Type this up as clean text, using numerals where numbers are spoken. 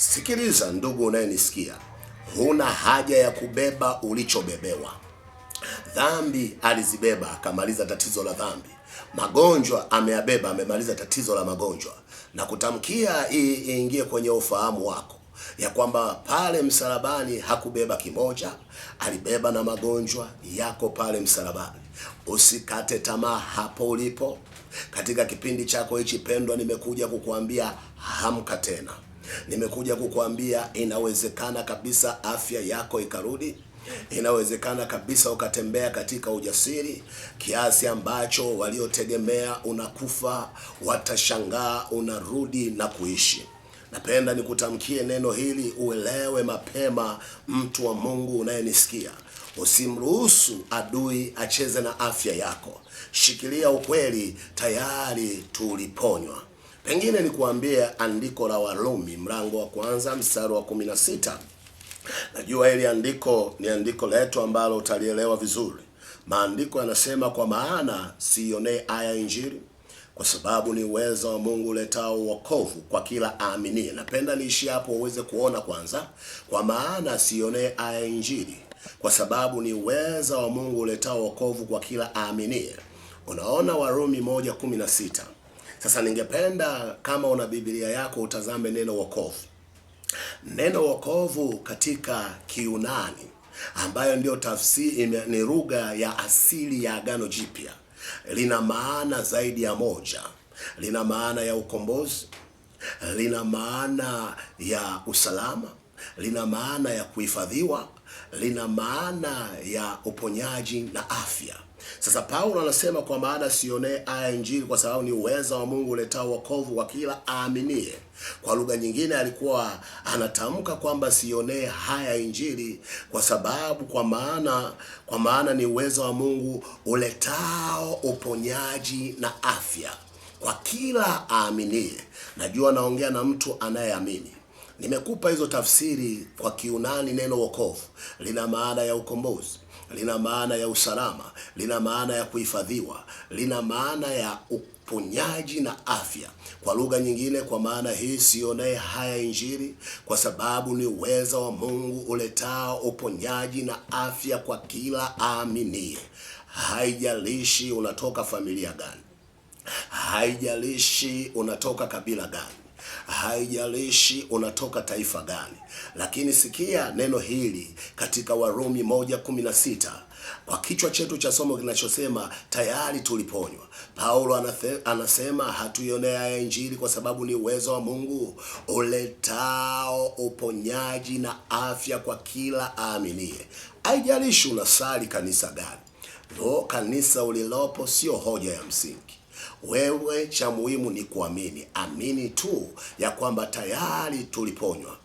Sikiliza ndugu unayenisikia, huna haja ya kubeba ulichobebewa. Dhambi alizibeba, akamaliza tatizo la dhambi. Magonjwa ameyabeba, amemaliza tatizo la magonjwa. Na kutamkia hii iingie kwenye ufahamu wako ya kwamba pale msalabani hakubeba kimoja, alibeba na magonjwa yako pale msalabani. Usikate tamaa hapo ulipo. Katika kipindi chako hichi pendwa, nimekuja kukuambia hamka tena. Nimekuja kukuambia inawezekana kabisa afya yako ikarudi. Inawezekana kabisa ukatembea katika ujasiri kiasi ambacho waliotegemea unakufa watashangaa unarudi na kuishi. Napenda nikutamkie neno hili uelewe mapema, mtu wa Mungu unayenisikia. Usimruhusu adui acheze na afya yako. Shikilia ukweli, tayari tuliponywa. Pengine nikuambie andiko la Warumi mlango wa 1 mstari wa 16. Najua hili andiko ni andiko letu ambalo utalielewa vizuri. Maandiko yanasema, kwa maana siionee haya Injili, kwa sababu ni uwezo wa Mungu uletao wokovu kwa kila aaminie. Napenda niishi hapo uweze kuona kwanza. Kwa maana siionee haya Injili, kwa sababu ni uwezo wa Mungu uletao wokovu kwa kila aaminie. Unaona Warumi 1:16. Sasa ningependa kama una Biblia yako utazame neno wokovu. Neno wokovu katika Kiyunani, ambayo ndio tafsiri ni lugha ya asili ya Agano Jipya, lina maana zaidi ya moja. Lina maana ya ukombozi, lina maana ya usalama, lina maana ya kuhifadhiwa, lina maana ya uponyaji na afya. Sasa Paulo anasema, kwa maana sionee haya Injili, kwa sababu ni uweza wa Mungu uletao wokovu kwa kila aaminie. Kwa lugha nyingine alikuwa anatamka kwamba sionee haya Injili kwa maana ni uweza wa Mungu uletao uponyaji na afya kwa kila aaminie. Najua naongea na mtu anayeamini. Nimekupa hizo tafsiri. Kwa Kiyunani neno wokovu lina maana ya ukombozi, lina maana ya usalama, lina maana ya kuhifadhiwa, lina maana ya uponyaji na afya. Kwa lugha nyingine, kwa maana hii sionee haya Injili, kwa sababu ni uwezo wa Mungu uletao uponyaji na afya kwa kila aaminie. Haijalishi unatoka familia gani, haijalishi unatoka kabila gani, haijalishi unatoka taifa gani, lakini sikia neno hili katika Warumi 1:16 kwa kichwa chetu cha somo kinachosema tayari tuliponywa. Paulo anasema hatuionee haya Injili kwa sababu ni uwezo wa Mungu uletao uponyaji na afya kwa kila aaminie. Haijalishi unasali kanisa gani, kanisa ulilopo sio hoja ya msingi. Wewe cha muhimu ni kuamini. Amini tu ya kwamba tayari tuliponywa.